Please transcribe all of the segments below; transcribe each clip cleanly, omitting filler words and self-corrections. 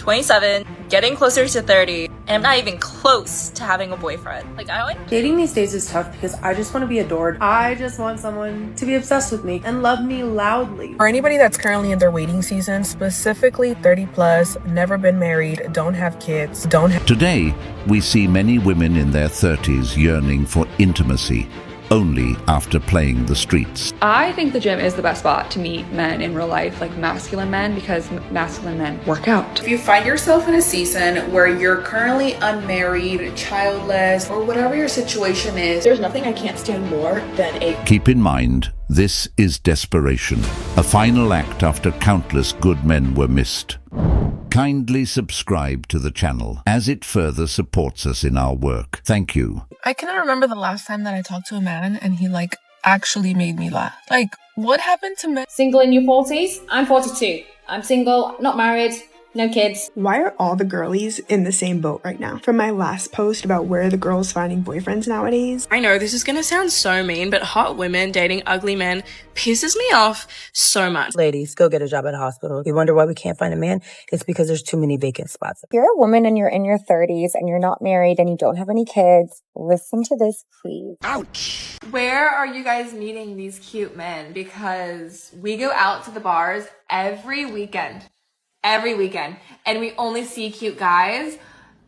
27, getting closer to 30, and I'm not even close to having a boyfriend. Like, Dating these days is tough because I just want to be adored. I just want someone to be obsessed with me and love me loudly. For anybody that's currently in their waiting season, specifically 30 plus, never been married, don't have kids, Today, we see many women in their 30s yearning for intimacy, only after playing the streets. I think the gym is the best spot to meet men in real life, like masculine men, because masculine men work out. If you find yourself in a season where you're currently unmarried, childless, or whatever your situation is, there's nothing I can't stand more than a... Keep in mind, this is desperation, a final act after countless good men were missed. Kindly subscribe to the channel as it further supports us in our work. Thank you. I cannot remember the last time that I talked to a man and he actually made me laugh. What happened to men? Single in your 40s? I'm 42. I'm single, not married, no kids. Why are all the girlies in the same boat right now? From my last post about where are the girls finding boyfriends nowadays. I know this is gonna sound so mean, but hot women dating ugly men pisses me off so much. Ladies, go get a job at a hospital. You wonder why we can't find a man? It's because there's too many vacant spots. If you're a woman and you're in your 30s and you're not married and you don't have any kids, listen to this, please. ouch! Where are you guys meeting these cute men? Because we go out to the bars every weekend, and we only see cute guys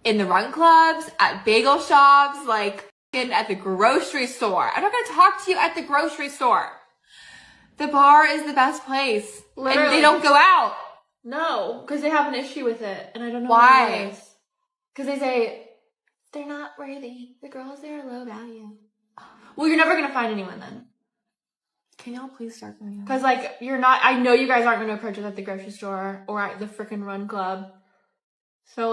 in the run clubs, at bagel shops, at the grocery store. I'm not gonna talk to you at the grocery store. The bar is the best place. Literally. And they don't go out. No, because they have an issue with it, and I don't know why. Because they say, they're not worthy. The girls there are low value. Well, you're never gonna find anyone then. Can y'all please start going on? Because, I know you guys aren't going to approach us at the grocery store or at the frickin' run club. So,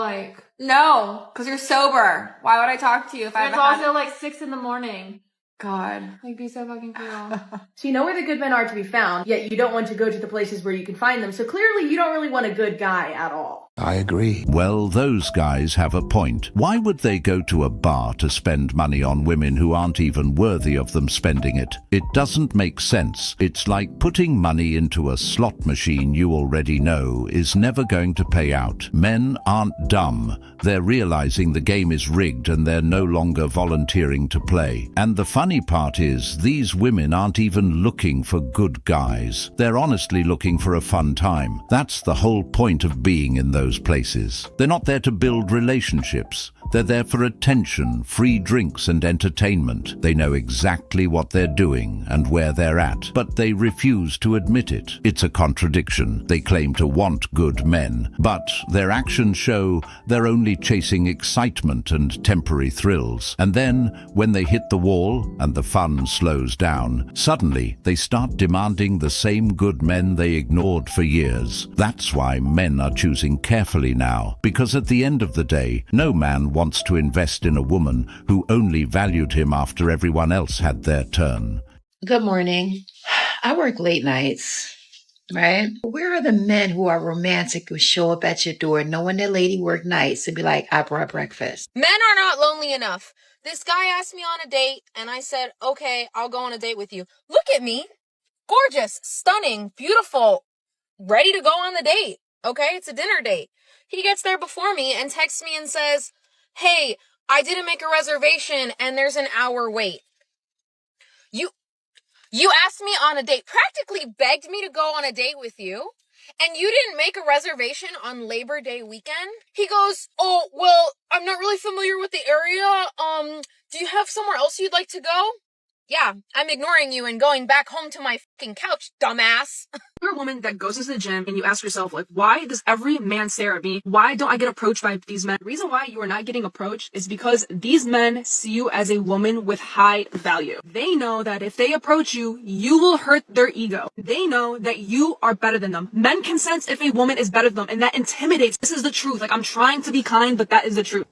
no, because you're sober. Why would I talk to you if I haven't It's also, 6 in the morning. God. Be so fucking cool. So you know where the good men are to be found, yet you don't want to go to the places where you can find them. So clearly you don't really want a good guy at all. I agree. Well, those guys have a point. Why would they go to a bar to spend money on women who aren't even worthy of them spending it? It doesn't make sense. It's like putting money into a slot machine you already know is never going to pay out. Men aren't dumb. They're realizing the game is rigged and they're no longer volunteering to play. And the funny part is, these women aren't even looking for good guys. They're honestly looking for a fun time. That's the whole point of being in those places. They're not there to build relationships. They're there for attention, free drinks and entertainment. They know exactly what they're doing and where they're at, but they refuse to admit it. It's a contradiction. They claim to want good men, but their actions show they're only chasing excitement and temporary thrills. And then, when they hit the wall and the fun slows down, suddenly they start demanding the same good men they ignored for years. That's why men are choosing carefully now, because at the end of the day, no man wants to invest in a woman who only valued him after everyone else had their turn. Good morning. I work late nights, right? Where are the men who are romantic who show up at your door knowing their lady work nights and be like, I brought breakfast? Men are not lonely enough. This guy asked me on a date and I said, okay, I'll go on a date with you. Look at me. Gorgeous, stunning, beautiful, ready to go on the date. Okay, it's a dinner date. He gets there before me and texts me and says, hey, I didn't make a reservation and there's an hour wait. You asked me on a date, practically begged me to go on a date with you, and you didn't make a reservation on Labor Day weekend? He goes, oh, well, I'm not really familiar with the area. Do you have somewhere else you'd like to go? Yeah, I'm ignoring you and going back home to my fucking couch, dumbass. You're a woman that goes into the gym and you ask yourself, why does every man stare at me? Why don't I get approached by these men? The reason why you are not getting approached is because these men see you as a woman with high value. They know that if they approach you, you will hurt their ego. They know that you are better than them. Men can sense if a woman is better than them, and that intimidates. This is the truth. I'm trying to be kind, but that is the truth.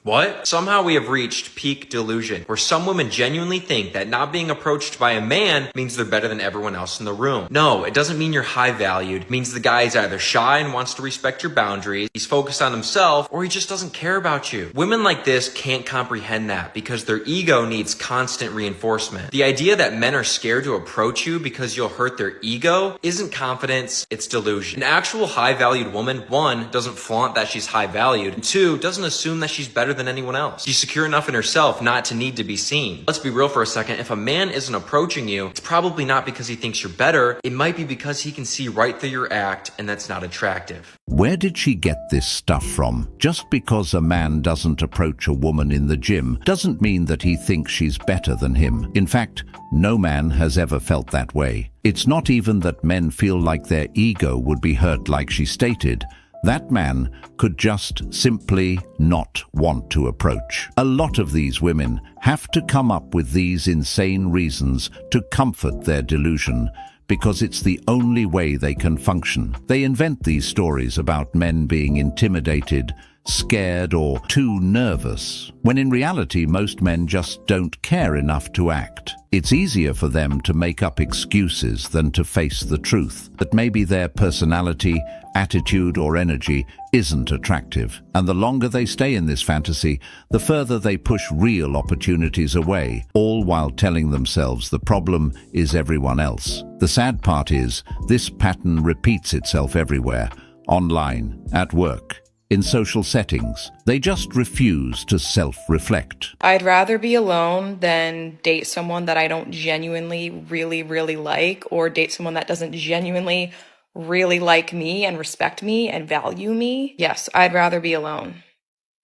What? Somehow we have reached peak delusion, where some women genuinely think that not being approached by a man means they're better than everyone else in the room. No, it doesn't mean you're high valued. It means the guy is either shy and wants to respect your boundaries, he's focused on himself, or he just doesn't care about you. Women like this can't comprehend that because their ego needs constant reinforcement. The idea that men are scared to approach you because you'll hurt their ego isn't confidence, it's delusion. An actual high valued woman, one, doesn't flaunt that she's high valued, and two, doesn't assume that she's better than anyone else. She's secure enough in herself not to need to be seen. Let's be real for a second. If a man isn't approaching you, it's probably not because he thinks you're better. It might be because he can see right through your act, and that's not attractive. Where did she get this stuff from? Just because a man doesn't approach a woman in the gym doesn't mean that he thinks she's better than him. In fact, no man has ever felt that way. It's not even that men feel like their ego would be hurt like she stated. That man could just simply not want to approach. A lot of these women have to come up with these insane reasons to comfort their delusion, because it's the only way they can function. They invent these stories about men being intimidated, scared, or too nervous, when in reality most men just don't care enough to act. It's easier for them to make up excuses than to face the truth, that maybe their personality, attitude, or energy isn't attractive. And the longer they stay in this fantasy, the further they push real opportunities away, all while telling themselves the problem is everyone else. The sad part is, this pattern repeats itself everywhere, online, at work, in social settings. They just refuse to self-reflect. I'd rather be alone than date someone that I don't genuinely really like, or date someone that doesn't genuinely really like me and respect me and value me. Yes, I'd rather be alone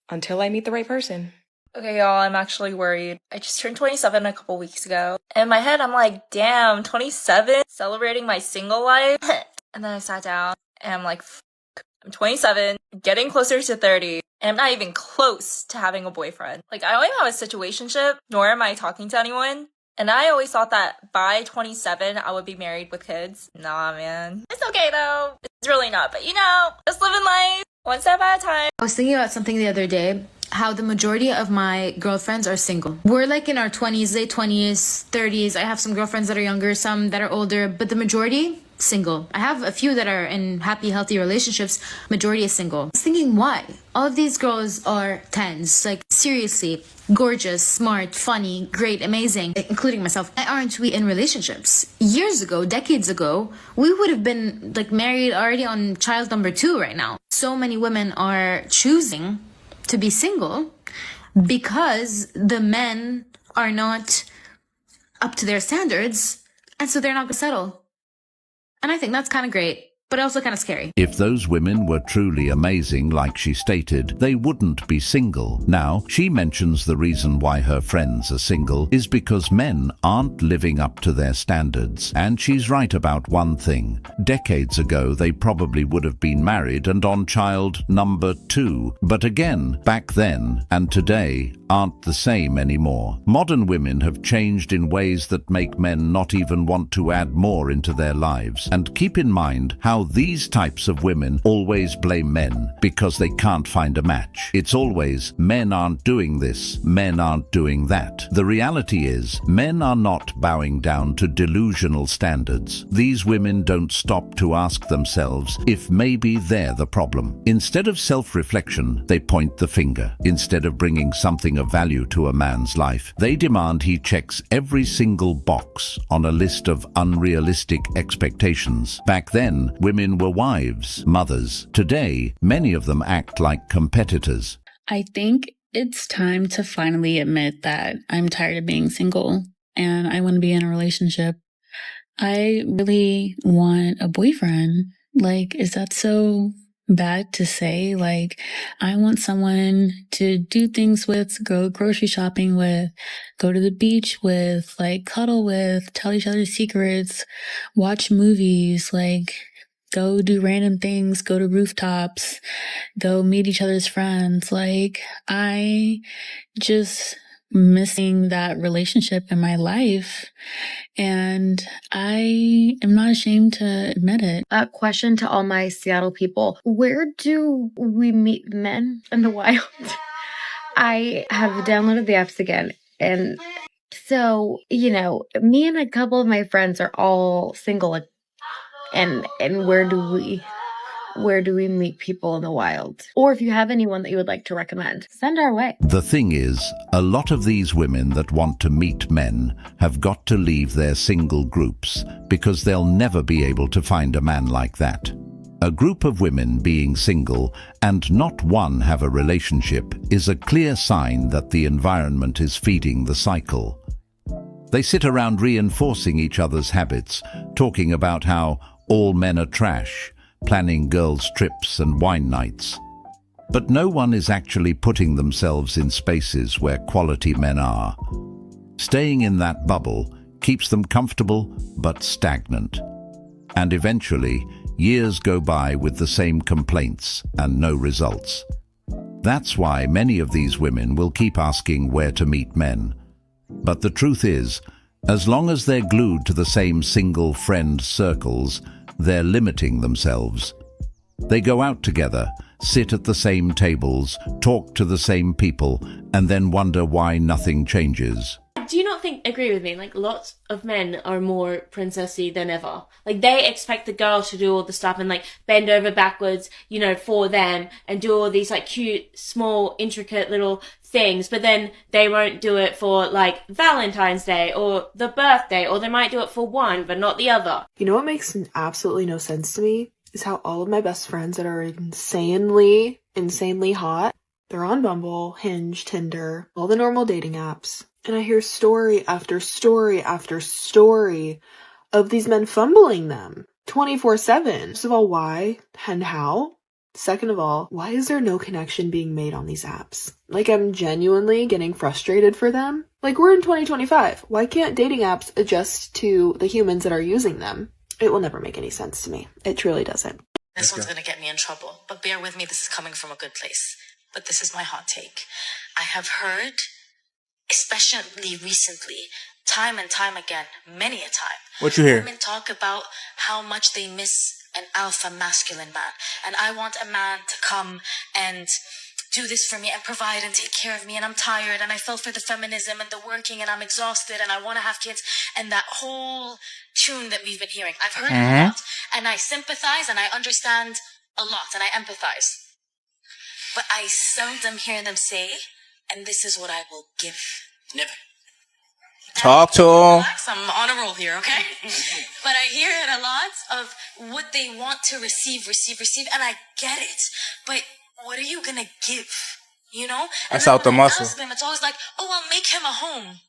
until I meet the right person. Okay, y'all, I'm actually worried. I just turned 27 a couple weeks ago. In my head, I'm like, damn, 27? Celebrating my single life? And then I sat down and I'm like, I'm 27, getting closer to 30, and I'm not even close to having a boyfriend. Like, I don't even have a situationship, nor am I talking to anyone. And I always thought that by 27, I would be married with kids. Nah, man. It's okay, though. It's really not. But, just living life one step at a time. I was thinking about something the other day, how the majority of my girlfriends are single. We're like in our 20s, late 20s, 30s. I have some girlfriends that are younger, some that are older, but the majority, single. I have a few that are in happy, healthy relationships. Majority is single. I was thinking, why? All of these girls are 10s. Like, seriously, gorgeous, smart, funny, great, amazing, including myself. Why aren't we in relationships? Years ago, decades ago, we would have been like married already on child number 2 right now. So many women are choosing to be single because the men are not up to their standards, and so they're not gonna settle. And I think that's kind of great, but also kind of scary. If those women were truly amazing, like she stated, they wouldn't be single. Now, she mentions the reason why her friends are single is because men aren't living up to their standards. And she's right about one thing. Decades ago, they probably would have been married and on child number 2. But again, back then and today aren't the same anymore. Modern women have changed in ways that make men not even want to add more into their lives. And keep in mind how these types of women always blame men because they can't find a match. It's always, men aren't doing this, men aren't doing that. The reality is, men are not bowing down to delusional standards. These women don't stop to ask themselves if maybe they're the problem. Instead of self-reflection, they point the finger. Instead of bringing something of value to a man's life, they demand he checks every single box on a list of unrealistic expectations. Back then, women were wives, mothers. Today, many of them act like competitors. I think it's time to finally admit that I'm tired of being single and I want to be in a relationship. I really want a boyfriend. Like, is that so bad to say? Like, I want someone to do things with, go grocery shopping with, go to the beach with, like cuddle with, tell each other secrets, watch movies, like go do random things, go to rooftops, go meet each other's friends. Like, I just missing that relationship in my life, and I am not ashamed to admit it. A question to all my Seattle people: where do we meet men in the wild? I have downloaded the apps again, and so, me and a couple of my friends are all single, and where do we meet people in the wild? Or if you have anyone that you would like to recommend, send our way. The thing is, a lot of these women that want to meet men have got to leave their single groups because they'll never be able to find a man like that. A group of women being single and not one have a relationship is a clear sign that the environment is feeding the cycle. They sit around reinforcing each other's habits, talking about how all men are trash, planning girls' trips and wine nights. But no one is actually putting themselves in spaces where quality men are. Staying in that bubble keeps them comfortable but stagnant. And eventually, years go by with the same complaints and no results. That's why many of these women will keep asking where to meet men. But the truth is, as long as they're glued to the same single friend circles, they're limiting themselves. They go out together, sit at the same tables, talk to the same people, and then wonder why nothing changes. Do you not agree with me? Like, lots of men are more princessy than ever. Like, they expect the girl to do all the stuff and, like, bend over backwards, for them and do all these, like, cute, small, intricate little things. But then they won't do it for, like, Valentine's Day or the birthday, or they might do it for one, but not the other. You know what makes absolutely no sense to me? Is how all of my best friends that are insanely hot, they're on Bumble, Hinge, Tinder, all the normal dating apps. And I hear story after story after story of these men fumbling them 24/7. First of all, why and how? Second of all, why is there no connection being made on these apps? Like, I'm genuinely getting frustrated for them. Like, we're in 2025. Why can't dating apps adjust to the humans that are using them? It will never make any sense to me. It truly doesn't. This one's gonna get me in trouble, but bear with me, this is coming from a good place. But this is my hot take. I have heard, especially recently, time and time again, many a time, what you hear? Women talk about how much they miss an alpha masculine man. And I want a man to come and do this for me and provide and take care of me, and I'm tired and I fell for the feminism and the working and I'm exhausted and I want to have kids, and that whole tune that we've been hearing. I've heard it a lot, and I sympathize and I understand a lot and I empathize. But I seldom hear them say, and this is what I will give. Never. Talk to him. Relax, I'm on a roll here, okay? But I hear it a lot of what they want to receive, and I get it. But what are you gonna give? That's out the muscle. Them, it's always like, oh, I'll make him a home.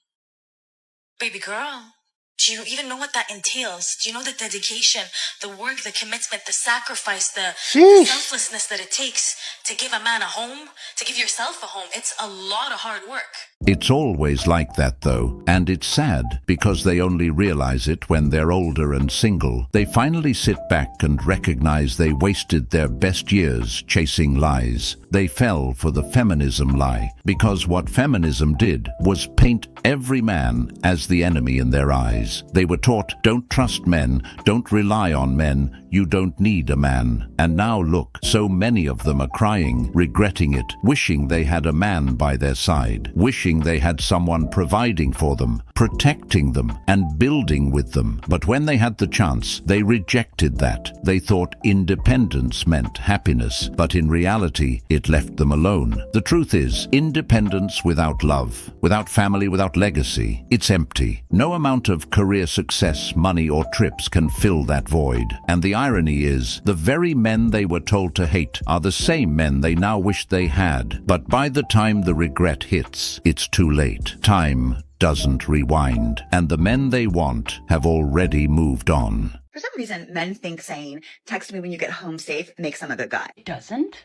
Baby girl, do you even know what that entails? Do you know the dedication, the work, the commitment, the sacrifice, the selflessness that it takes to give a man a home, to give yourself a home? It's a lot of hard work. It's always like that, though, and it's sad because they only realize it when they're older and single. They finally sit back and recognize they wasted their best years chasing lies. They fell for the feminism lie because what feminism did was paint every man as the enemy in their eyes. They were taught, don't trust men, don't rely on men, you don't need a man. And now look, so many of them are crying, regretting it, wishing they had a man by their side, wishing they had someone providing for them, protecting them, and building with them. But when they had the chance, they rejected that. They thought independence meant happiness, but in reality, it left them alone. The truth is, independence without love, without family, without legacy, it's empty. No amount of career success, money, or trips can fill that void. And the irony is, the very men they were told to hate are the same men they now wish they had. But by the time the regret hits, it's too late. Time doesn't rewind, and the men they want have already moved on. For some reason, men think saying, text me when you get home safe, makes them a good guy. It doesn't.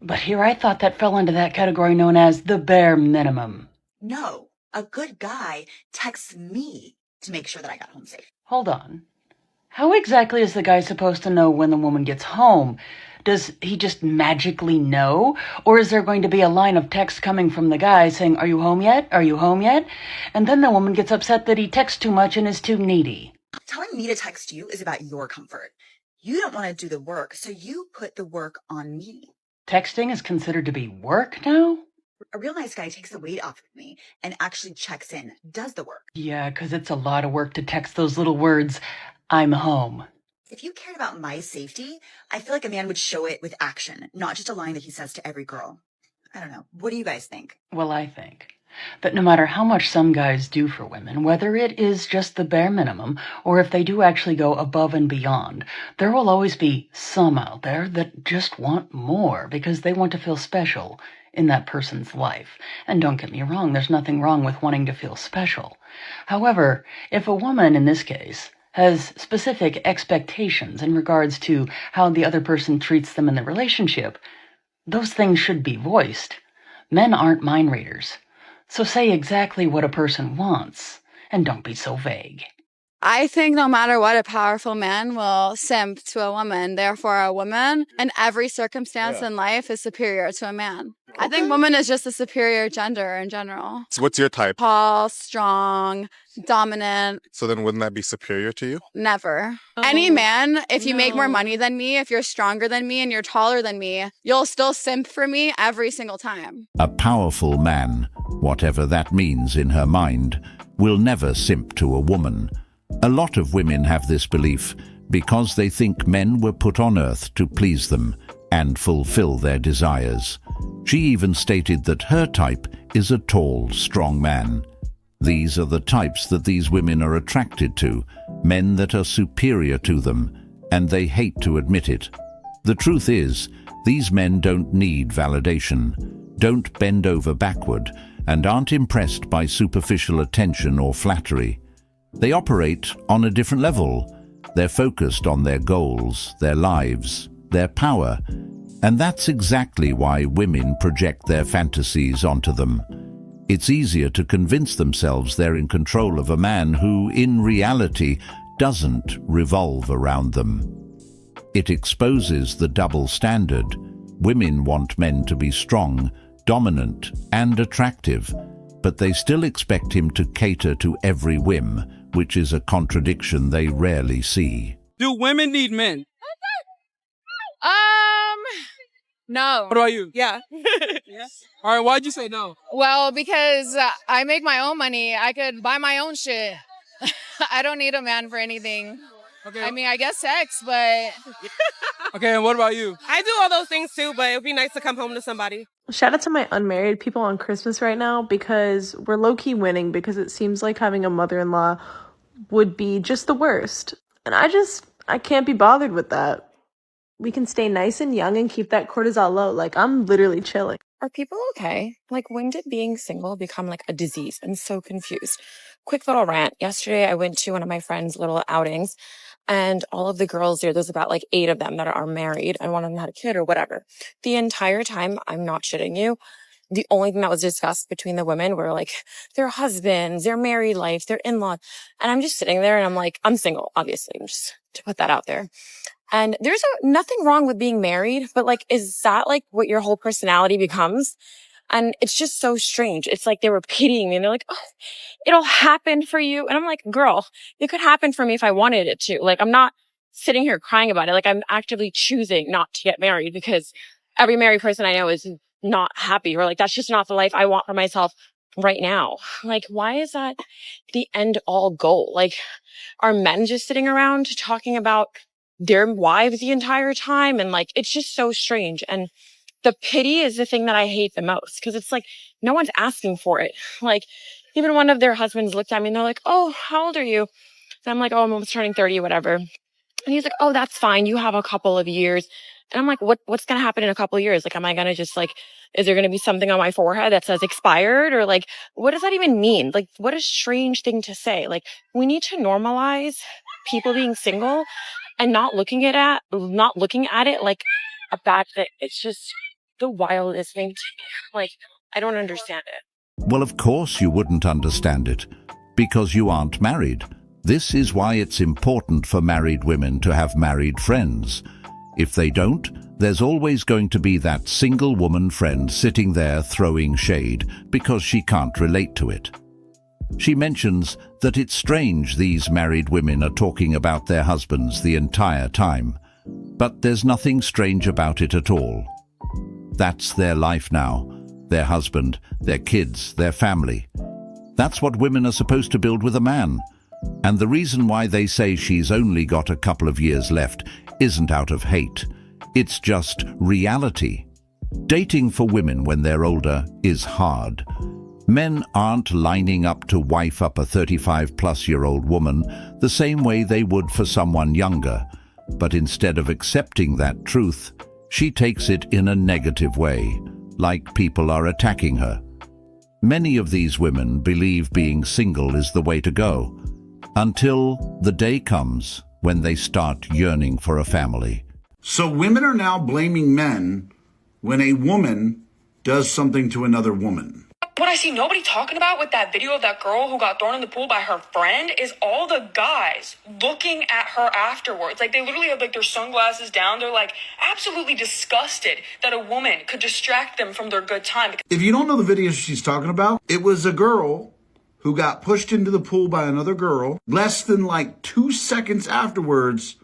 But here I thought that fell into that category known as the bare minimum. No, a good guy texts me to make sure that I got home safe. Hold on. How exactly is the guy supposed to know when the woman gets home? Does he just magically know? Or is there going to be a line of text coming from the guy saying, are you home yet? Are you home yet? And then the woman gets upset that he texts too much and is too needy. Telling me to text you is about your comfort. You don't want to do the work, so you put the work on me. Texting is considered to be work now? A real nice guy takes the weight off of me and actually checks in, does the work. Yeah, 'cause it's a lot of work to text those little words, I'm home. If you cared about my safety, I feel like a man would show it with action, not just a line that he says to every girl. I don't know. What do you guys think? Well, I think that no matter how much some guys do for women, whether it is just the bare minimum or if they do actually go above and beyond, there will always be some out there that just want more because they want to feel special in that person's life. And don't get me wrong, there's nothing wrong with wanting to feel special. However, if a woman in this case has specific expectations in regards to how the other person treats them in the relationship, those things should be voiced. Men aren't mind readers. So say exactly what a person wants, and don't be so vague. I think no matter what, a powerful man will simp to a woman. Therefore, a woman in every circumstance in life is superior to a man. I think woman is just a superior gender in general. So what's your type? Tall, strong, dominant. So then wouldn't that be superior to you? Never. Any man, if you make more money than me, if you're stronger than me and you're taller than me, you'll still simp for me every single time. A powerful man, whatever that means in her mind, will never simp to a woman. A lot of women have this belief because they think men were put on earth to please them and fulfill their desires. She even stated that her type is a tall, strong man. These are the types that these women are attracted to, men that are superior to them, and they hate to admit it. The truth is, these men don't need validation, don't bend over backward, and aren't impressed by superficial attention or flattery. They operate on a different level. They're focused on their goals, their lives, their power, and that's exactly why women project their fantasies onto them. It's easier to convince themselves they're in control of a man who, in reality, doesn't revolve around them. It exposes the double standard. Women want men to be strong, dominant, and attractive, but they still expect him to cater to every whim, which is a contradiction they rarely see. Do women need men? No. What about you? Yeah. All right, why'd you say no? Well, because I make my own money. I could buy my own shit. I don't need a man for anything. Okay. I mean, I guess sex, but... Okay, and what about you? I do all those things too, but it would be nice to come home to somebody. Shout out to my unmarried people on Christmas right now because we're low-key winning because it seems like having a mother-in-law would be just the worst. And I can't be bothered with that. We can stay nice and young and keep that cortisol low. Like, I'm literally chilling. Are people okay? Like, when did being single become like a disease? I'm so confused. Quick little rant. Yesterday, I went to one of my friends' little outings, and all of the girls there's about like 8 of them that are married, and one of them had a kid or whatever. The entire time, I'm not shitting you, the only thing that was discussed between the women were like their husbands, their married life, their in-laws. And I'm just sitting there and I'm like, I'm single, obviously, just to put that out there. And there's nothing wrong with being married, but like, is that like what your whole personality becomes? And it's just so strange. It's like they were pitying me and they're like, oh, it'll happen for you. And I'm like, girl, it could happen for me if I wanted it to. Like, I'm not sitting here crying about it. Like, I'm actively choosing not to get married because every married person I know is not happy, or like, that's just not the life I want for myself right now. Like, why is that the end all goal? Like, are men just sitting around talking about their wives the entire time? And like, it's just so strange. And the pity is the thing that I hate the most, because it's like, no one's asking for it. Like, even one of their husbands looked at me and they're like, oh, how old are you? And I'm like, oh, I'm almost turning 30, whatever. And he's like, oh, that's fine. You have a couple of years. And I'm like, what's going to happen in a couple of years? Like, am I going to just like, is there going to be something on my forehead that says expired? Or like, what does that even mean? Like, what a strange thing to say. Like, we need to normalize people being single and not looking at it like a bad thing. It's just the wildest thing to me. Like, I don't understand it. Well, of course you wouldn't understand it, because you aren't married. This is why it's important for married women to have married friends. If they don't, there's always going to be that single woman friend sitting there throwing shade because she can't relate to it. She mentions that it's strange these married women are talking about their husbands the entire time, but there's nothing strange about it at all. That's their life now. their husband, their kids, their family. That's what women are supposed to build with a man. And the reason why they say she's only got a couple of years left isn't out of hate. It's just reality. Dating for women when they're older is hard. Men aren't lining up to wife up a 35-plus-year-old woman the same way they would for someone younger. But instead of accepting that truth, she takes it in a negative way, like people are attacking her. Many of these women believe being single is the way to go, until the day comes when they start yearning for a family. So women are now blaming men when a woman does something to another woman. What I see nobody talking about with that video of that girl who got thrown in the pool by her friend is all the guys looking at her afterwards. Like, they literally have like their sunglasses down. They're like absolutely disgusted that a woman could distract them from their good time. If you don't know the video she's talking about, it was a girl who got pushed into the pool by another girl. Less than like 2 seconds afterwards,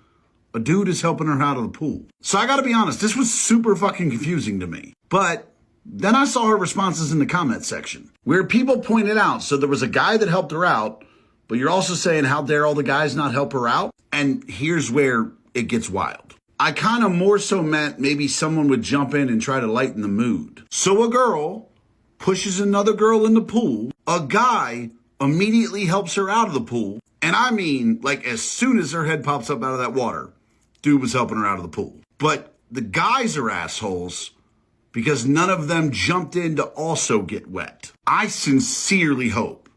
a dude is helping her out of the pool. So I gotta be honest, this was super fucking confusing to me. But then I saw her responses in the comment section where people pointed out, so there was a guy that helped her out, but you're also saying, how dare all the guys not help her out? And here's where it gets wild. I kind of more so meant maybe someone would jump in and try to lighten the mood. So a girl pushes another girl in the pool. A guy immediately helps her out of the pool. And I mean, like, as soon as her head pops up out of that water, dude was helping her out of the pool. But the guys are assholes because none of them jumped in to also get wet. I sincerely hope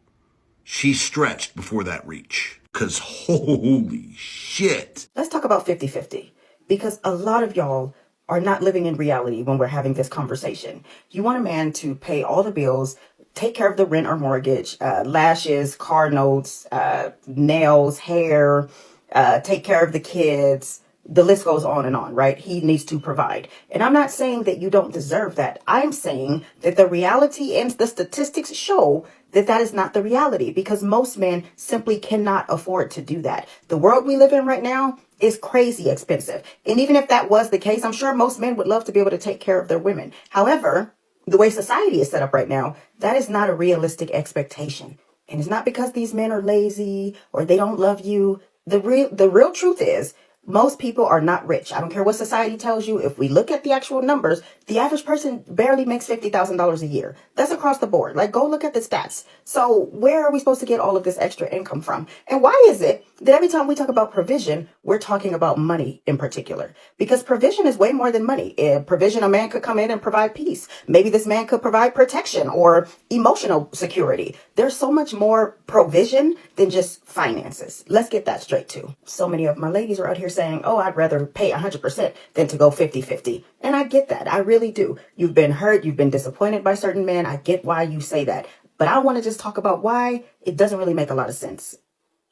she stretched before that reach, because holy shit. Let's talk about 50-50, because a lot of y'all are not living in reality when we're having this conversation. You want a man to pay all the bills, take care of the rent or mortgage, lashes, car notes, nails, hair, take care of the kids. The list goes on, right? He needs to provide. And I'm not saying that you don't deserve that. I'm saying that the reality and the statistics show that that is not the reality, because most men simply cannot afford to do that. The world we live in right now is crazy expensive. And even if that was the case, I'm sure most men would love to be able to take care of their women. However, the way society is set up right now, that is not a realistic expectation. And it's not because these men are lazy or they don't love you. The real truth is, most people are not rich. I don't care what society tells you. If we look at the actual numbers, the average person barely makes $50,000 a year. That's across the board. Like, go look at the stats. So where are we supposed to get all of this extra income from? And why is it that every time we talk about provision, we're talking about money in particular? Because provision is way more than money. Provision, a man could come in and provide peace. Maybe this man could provide protection or emotional security. There's so much more provision than just finances. Let's get that straight too. So many of my ladies are out here saying, oh, I'd rather pay 100% than to go 50-50. And I get that. I really do. You've been hurt. You've been disappointed by certain men. I get why you say that. But I want to just talk about why it doesn't really make a lot of sense.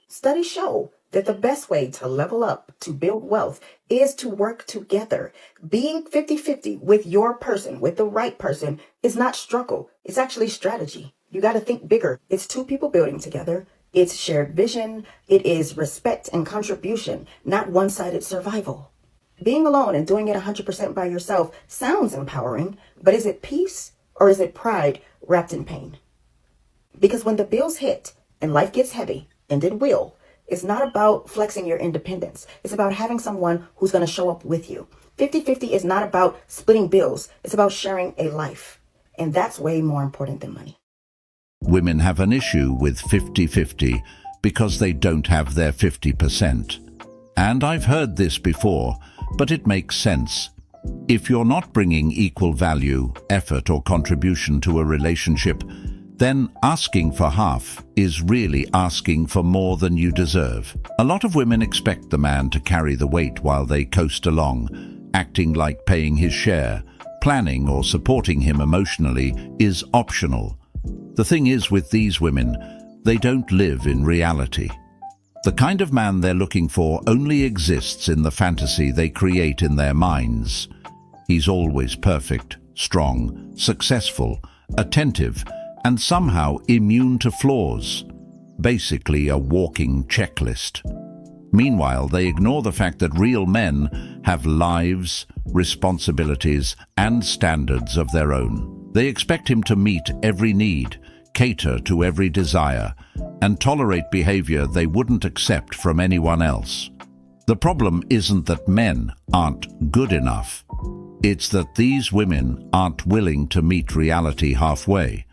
Studies show that the best way to level up, to build wealth, is to work together. Being 50-50 with your person, with the right person, is not struggle. It's actually strategy. You got to think bigger. It's two people building together. It's shared vision. It is respect and contribution, not one-sided survival. Being alone and doing it 100% by yourself sounds empowering, but is it peace or is it pride wrapped in pain? Because when the bills hit and life gets heavy, and it will, it's not about flexing your independence. It's about having someone who's going to show up with you. 50-50 is not about splitting bills. It's about sharing a life. And that's way more important than money. Women have an issue with 50-50 because they don't have their 50%. And I've heard this before, but it makes sense. If you're not bringing equal value, effort, or contribution to a relationship, then asking for half is really asking for more than you deserve. A lot of women expect the man to carry the weight while they coast along, acting like paying his share. Planning or supporting him emotionally is optional. The thing is with these women, they don't live in reality. The kind of man they're looking for only exists in the fantasy they create in their minds. He's always perfect, strong, successful, attentive, and somehow immune to flaws. Basically a walking checklist. Meanwhile, they ignore the fact that real men have lives, responsibilities, and standards of their own. They expect him to meet every need, cater to every desire, and tolerate behavior they wouldn't accept from anyone else. The problem isn't that men aren't good enough. It's that these women aren't willing to meet reality halfway.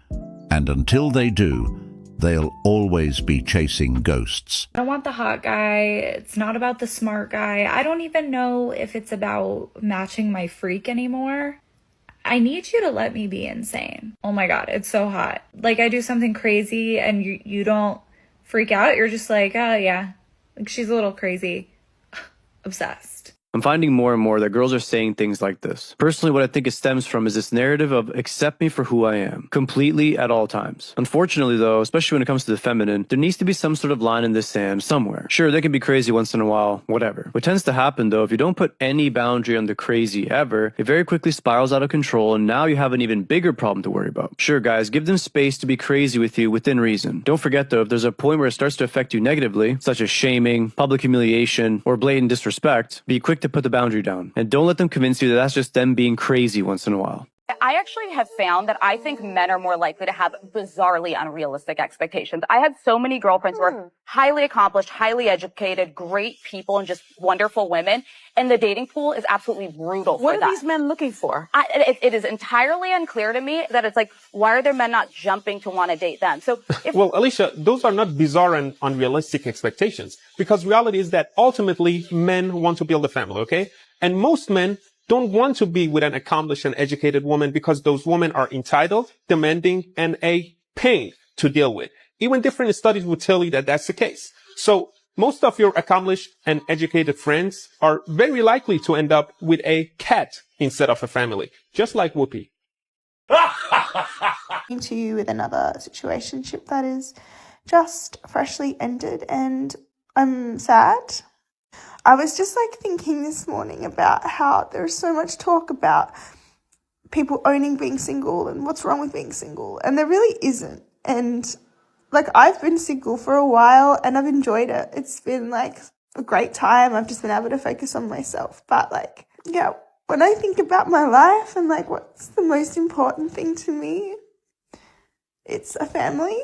And until they do, they'll always be chasing ghosts. I don't want the hot guy. It's not about the smart guy. I don't even know if it's about matching my freak anymore. I need you to let me be insane. Oh my God, it's so hot. Like I do something crazy and you don't freak out. You're just like, oh yeah, like she's a little crazy. Obsessed. I'm finding more and more that girls are saying things like this. Personally, what I think it stems from is this narrative of accept me for who I am, completely at all times. Unfortunately though, especially when it comes to the feminine, there needs to be some sort of line in the sand somewhere. Sure, they can be crazy once in a while, whatever. What tends to happen though, if you don't put any boundary on the crazy ever, it very quickly spirals out of control and now you have an even bigger problem to worry about. Sure guys, give them space to be crazy with you within reason. Don't forget though, if there's a point where it starts to affect you negatively, such as shaming, public humiliation, or blatant disrespect, be quick to put the boundary down. And don't let them convince you that that's just them being crazy once in a while. I actually have found that I think men are more likely to have bizarrely unrealistic expectations. I had so many girlfriends who were highly accomplished, highly educated, great people, and just wonderful women. And the dating pool is absolutely brutal for that. What are these men looking for? It is entirely unclear to me that it's like, why are there men not jumping to want to date them? So, well, Alicia, those are not bizarre and unrealistic expectations, because reality is that ultimately men want to build a family, okay? And most men don't want to be with an accomplished and educated woman because those women are entitled, demanding, and a pain to deal with. Even different studies will tell you that that's the case. So most of your accomplished and educated friends are very likely to end up with a cat instead of a family, just like Whoopi. To you with another situationship that is just freshly ended, and I'm sad. I was just like thinking this morning about how there's so much talk about people owning being single and what's wrong with being single, and there really isn't. And like I've been single for a while and I've enjoyed it. It's been like a great time. I've just been able to focus on myself. But like, yeah, when I think about my life and like what's the most important thing to me, it's a family.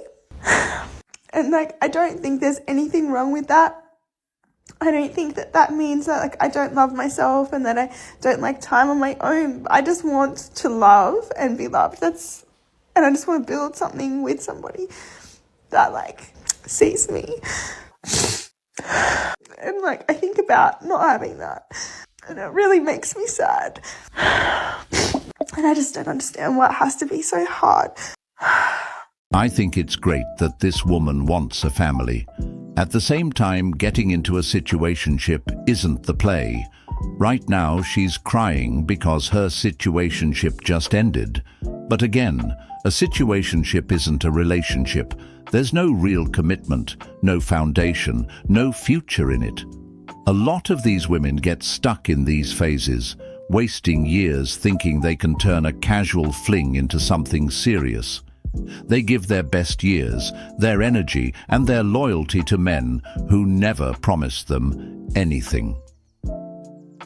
And like I don't think there's anything wrong with that. I don't think that that means that like I don't love myself and that I don't like time on my own. I just want to love and be loved. And I just want to build something with somebody that like sees me. And like I think about not having that, and it really makes me sad. And I just don't understand why it has to be so hard. I think it's great that this woman wants a family. At the same time, getting into a situationship isn't the play. Right now, she's crying because her situationship just ended. But again, a situationship isn't a relationship. There's no real commitment, no foundation, no future in it. A lot of these women get stuck in these phases, wasting years thinking they can turn a casual fling into something serious. They give their best years, their energy, and their loyalty to men who never promised them anything.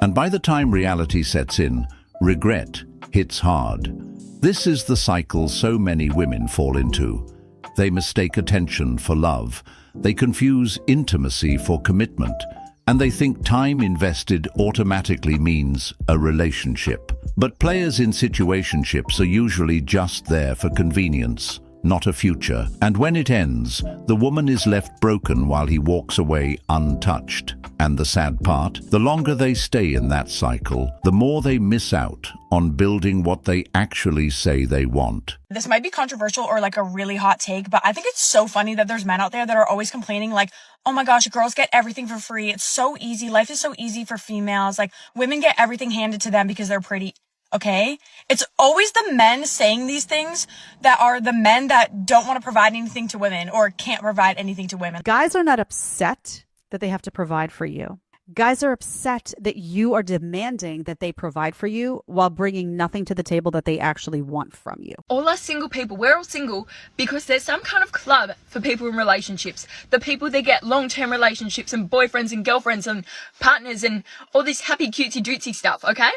And by the time reality sets in, regret hits hard. This is the cycle so many women fall into. They mistake attention for love. They confuse intimacy for commitment. And they think time invested automatically means a relationship. But players in situationships are usually just there for convenience, not a future. And when it ends, the woman is left broken while he walks away untouched. And the sad part, the longer they stay in that cycle, the more they miss out on building what they actually say they want. This might be controversial or like a really hot take, but I think it's so funny that there's men out there that are always complaining like, oh my gosh, girls get everything for free. It's so easy. Life is so easy for females. Like women get everything handed to them because they're pretty. Okay? It's always the men saying these things that are the men that don't want to provide anything to women or can't provide anything to women. Guys are not upset that they have to provide for you. Guys are upset that you are demanding that they provide for you while bringing nothing to the table that they actually want from you. All us single people, we're all single because there's some kind of club for people in relationships. The people that get long-term relationships and boyfriends and girlfriends and partners and all this happy cutesy dootsy stuff, okay?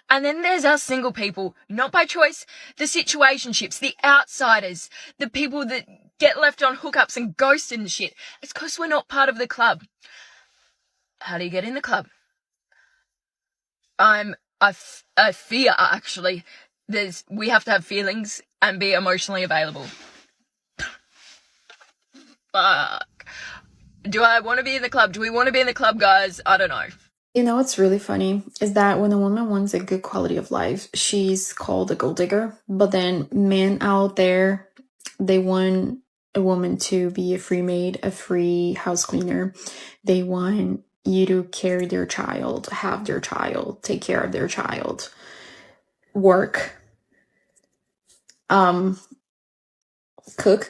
And then there's us single people, not by choice, the situationships, the outsiders, the people that get left on hookups and ghosted and shit. It's because we're not part of the club. How do you get in the club? I fear, actually. We have to have feelings and be emotionally available. Fuck. Do I want to be in the club? Do we want to be in the club, guys? I don't know. You know what's really funny is that when a woman wants a good quality of life, she's called a gold digger. But then men out there, they want a woman to be a free maid, a free house cleaner. They want you to carry their child, have their child, take care of their child, work, cook,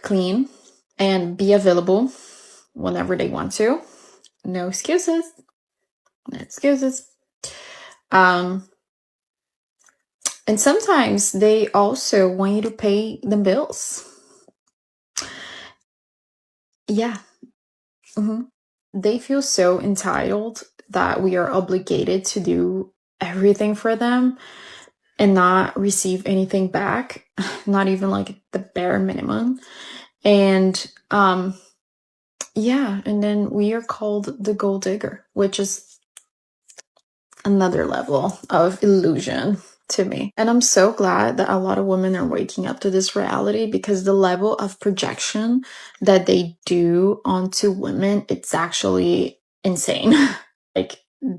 clean, and be available whenever they want to. No excuses. No excuses. And sometimes they also want you to pay the bills. Yeah. They feel so entitled that we are obligated to do everything for them and not receive anything back, not even like the bare minimum. And yeah, and then we are called the gold digger, which is another level of illusion to me. And I'm so glad that a lot of women are waking up to this reality, because the level of projection that they do onto women, it's actually insane. Like,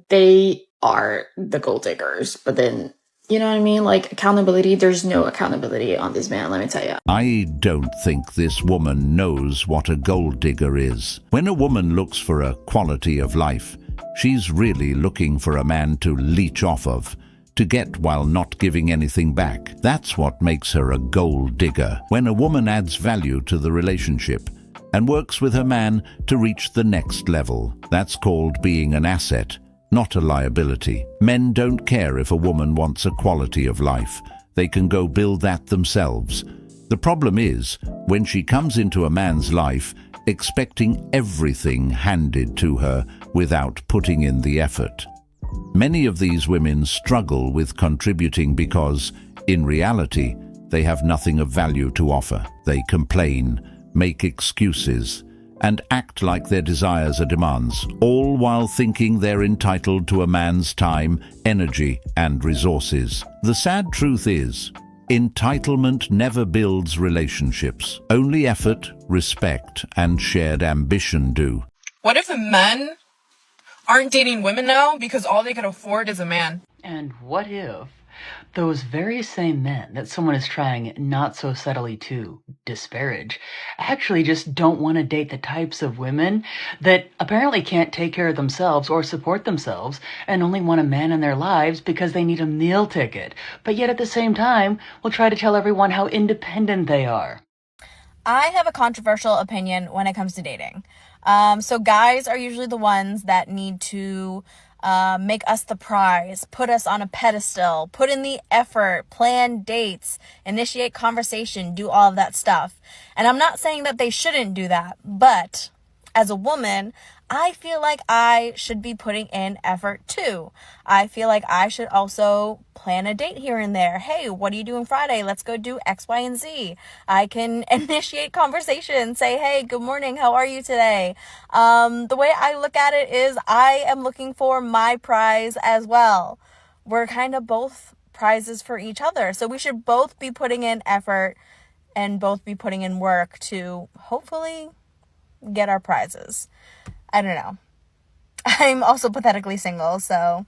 they are the gold diggers, but then, you know what I mean? Like, accountability, there's no accountability on this man, let me tell you. I don't think this woman knows what a gold digger is. When a woman looks for a quality of life, she's really looking for a man to leech off of, to get while not giving anything back. That's what makes her a gold digger. When a woman adds value to the relationship and works with her man to reach the next level, that's called being an asset, not a liability. Men don't care if a woman wants a quality of life. They can go build that themselves. The problem is when she comes into a man's life expecting everything handed to her without putting in the effort. Many of these women struggle with contributing because, in reality, they have nothing of value to offer. They complain, make excuses, and act like their desires are demands, all while thinking they're entitled to a man's time, energy, and resources. The sad truth is, entitlement never builds relationships. Only effort, respect, and shared ambition do. What if men aren't dating women now because all they can afford is a man? And what if those very same men that someone is trying not so subtly to disparage actually just don't want to date the types of women that apparently can't take care of themselves or support themselves and only want a man in their lives because they need a meal ticket, but yet at the same time will try to tell everyone how independent they are? I have a controversial opinion when it comes to dating. So guys are usually the ones that need to make us the prize, put us on a pedestal, put in the effort, plan dates, initiate conversation, do all of that stuff. And I'm not saying that they shouldn't do that, but as a woman, I feel like I should be putting in effort too. I feel like I should also plan a date here and there. Hey, what are you doing Friday? Let's go do X, Y, and Z. I can initiate conversation, say, hey, good morning. How are you today? The way I look at it is I am looking for my prize as well. We're kind of both prizes for each other. So we should both be putting in effort and both be putting in work to hopefully get our prizes. I don't know. I'm also pathetically single, so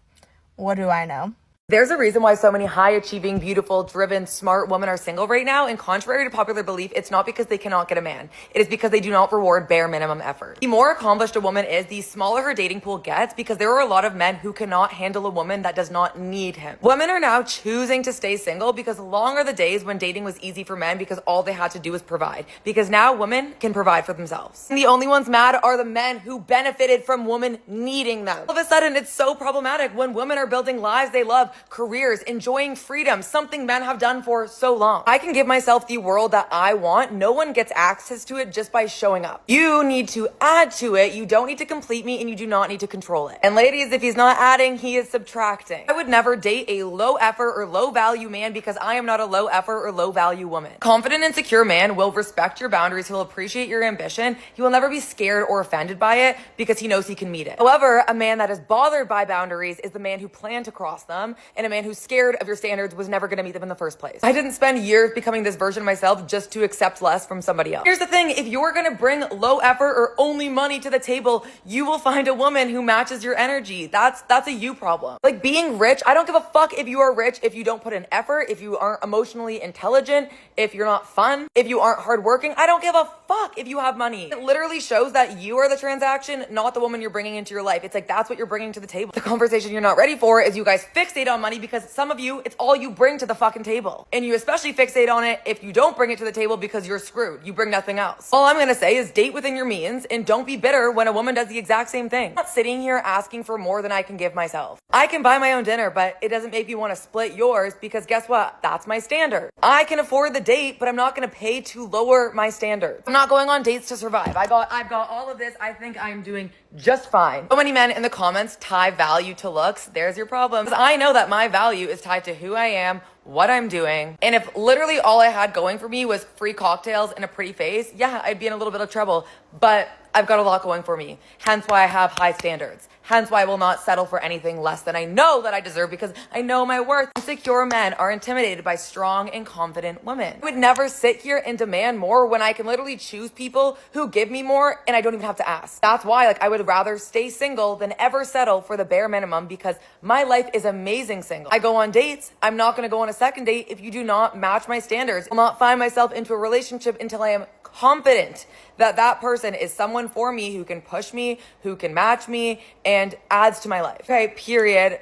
what do I know? There's a reason why so many high-achieving, beautiful, driven, smart women are single right now, and contrary to popular belief, it's not because they cannot get a man. It is because they do not reward bare minimum effort. The more accomplished a woman is, the smaller her dating pool gets, because there are a lot of men who cannot handle a woman that does not need him. Women are now choosing to stay single because long are the days when dating was easy for men because all they had to do was provide. Because now women can provide for themselves. And the only ones mad are the men who benefited from women needing them. All of a sudden, it's so problematic when women are building lives they love, careers, enjoying freedom, something men have done for so long. I can give myself the world that I want. No one gets access to it just by showing up. You need to add to it. You don't need to complete me, and you do not need to control it. And ladies, if he's not adding, he is subtracting. I would never date a low effort or low value man because I am not a low effort or low value woman. Confident and secure man will respect your boundaries. He'll appreciate your ambition. He will never be scared or offended by it because he knows he can meet it. However, a man that is bothered by boundaries is the man who planned to cross them, and a man who's scared of your standards was never going to meet them in the first place. I didn't spend years becoming this version of myself just to accept less from somebody else. Here's the thing, if you're going to bring low effort or only money to the table, you will find a woman who matches your energy. That's a you problem. Like being rich, I don't give a fuck if you are rich, if you don't put in effort, if you aren't emotionally intelligent, if you're not fun, if you aren't hardworking. I don't give a fuck if you have money. It literally shows that you are the transaction, not the woman you're bringing into your life. It's like, that's what you're bringing to the table. The conversation you're not ready for is you guys fixate on money because some of you, it's all you bring to the fucking table. And you especially fixate on it if you don't bring it to the table because you're screwed. You bring nothing else. All I'm gonna say is date within your means and don't be bitter when a woman does the exact same thing. I'm not sitting here asking for more than I can give myself. I can buy my own dinner, but it doesn't make me want to split yours because guess what? That's my standard. I can afford the date, but I'm not gonna pay to lower my standards. I'm not going on dates to survive. I've got all of this. I think I'm doing just fine. So many men in the comments tie value to looks. There's your problem. Because I know that my value is tied to who I am, what I'm doing. And if literally all I had going for me was free cocktails and a pretty face, yeah, I'd be in a little bit of trouble. But I've got a lot going for me. Hence why I have high standards. Hence why I will not settle for anything less than I know that I deserve because I know my worth. Insecure men are intimidated by strong and confident women. I would never sit here and demand more when I can literally choose people who give me more and I don't even have to ask. That's why I would rather stay single than ever settle for the bare minimum because my life is amazing single. I go on dates. I'm not going to go on a second date if you do not match my standards. I'll not find myself into a relationship until I am confident that that person is someone for me who can push me, who can match me, and adds to my life. Okay, period.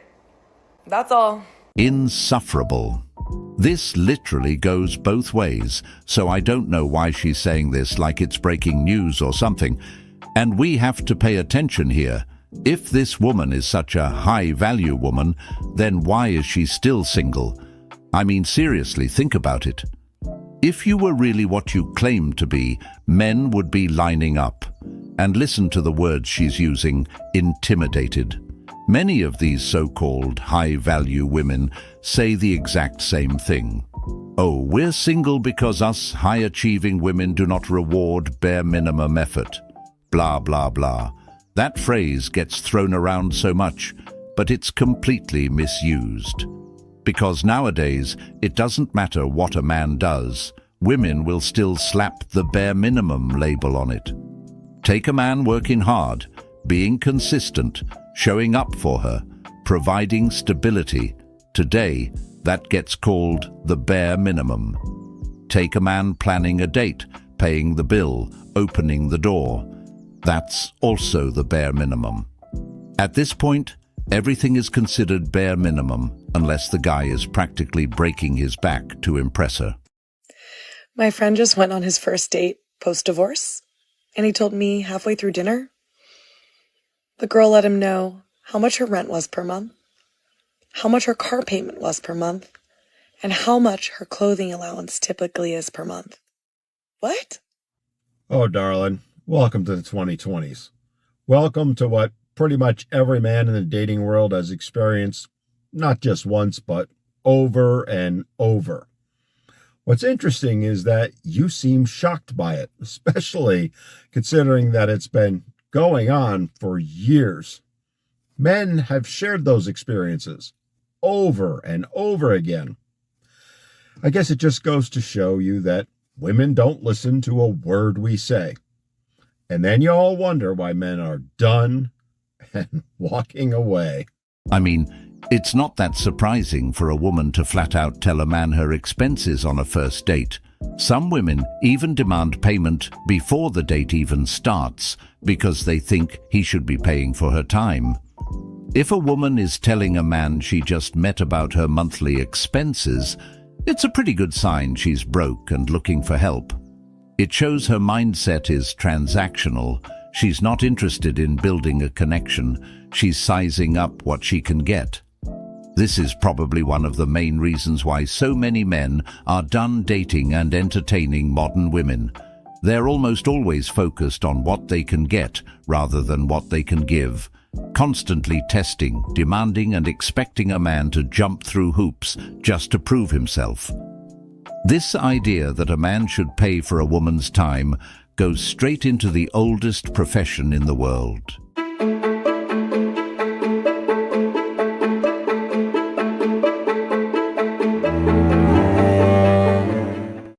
That's all. Insufferable. This literally goes both ways, so I don't know why she's saying this like it's breaking news or something. And we have to pay attention here. If this woman is such a high-value woman, then why is she still single? I mean, seriously, think about it. If you were really what you claim to be, men would be lining up. And listen to the words she's using, intimidated. Many of these so-called high-value women say the exact same thing. Oh, we're single because us high-achieving women do not reward bare minimum effort. Blah, blah, blah. That phrase gets thrown around so much, but it's completely misused. Because nowadays, it doesn't matter what a man does, women will still slap the bare minimum label on it. Take a man working hard, being consistent, showing up for her, providing stability. Today, that gets called the bare minimum. Take a man planning a date, paying the bill, opening the door. That's also the bare minimum. At this point, everything is considered bare minimum unless the guy is practically breaking his back to impress her. My friend just went on his first date post-divorce, and he told me halfway through dinner, the girl let him know how much her rent was per month, how much her car payment was per month, and how much her clothing allowance typically is per month. What? Oh, darling, welcome to the 2020s. Welcome to what pretty much every man in the dating world has experienced, not just once, but over and over. What's interesting is that you seem shocked by it, especially considering that it's been going on for years. Men have shared those experiences over and over again. I guess it just goes to show you that women don't listen to a word we say. And then you all wonder why men are done and walking away. I mean, it's not that surprising for a woman to flat out tell a man her expenses on a first date. Some women even demand payment before the date even starts because they think he should be paying for her time. If a woman is telling a man she just met about her monthly expenses, it's a pretty good sign she's broke and looking for help. It shows her mindset is transactional. She's not interested in building a connection. She's sizing up what she can get. This is probably one of the main reasons why so many men are done dating and entertaining modern women. They're almost always focused on what they can get rather than what they can give, constantly testing, demanding and expecting a man to jump through hoops just to prove himself. This idea that a man should pay for a woman's time goes straight into the oldest profession in the world.